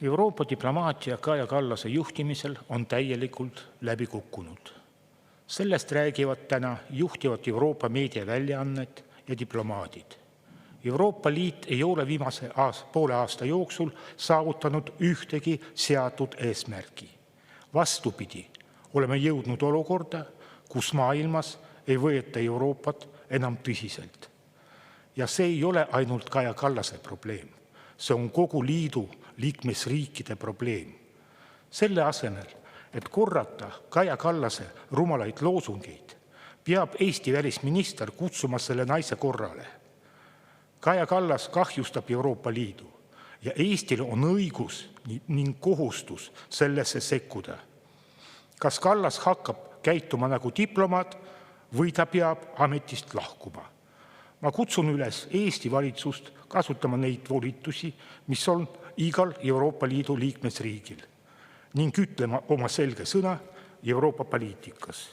Euroopa diplomaatia Kaja Kallase juhtimisel on täielikult läbi kukkunud. Sellest räägivad täna juhtivad Euroopa meediaväljaanned ja diplomaadid. Euroopa Liit ei ole viimase poole aasta jooksul saavutanud ühtegi seatud eesmärki. Vastupidi, oleme jõudnud olukorda, kus maailmas ei võeta Euroopat enam tõsiselt. Ja see ei ole ainult Kaja Kallase probleem. See on kogu liidu liikmesriikide probleem. Selle asemel, et korrata Kaja Kallase rumalaid loosungeid, peab Eesti välisminister kutsuma selle naise korrale. Kaja Kallas kahjustab Euroopa Liidu ja Eestil on õigus ning kohustus sellesse sekkuda. Kas Kallas hakkab käituma nagu diplomaat või ta peab ametist lahkuma? Ma kutsun üles Eesti valitsust kasutama neid volitusi, mis on igal Euroopa Liidu liikmesriigil, ning ütlema oma selge sõna Euroopa poliitikas.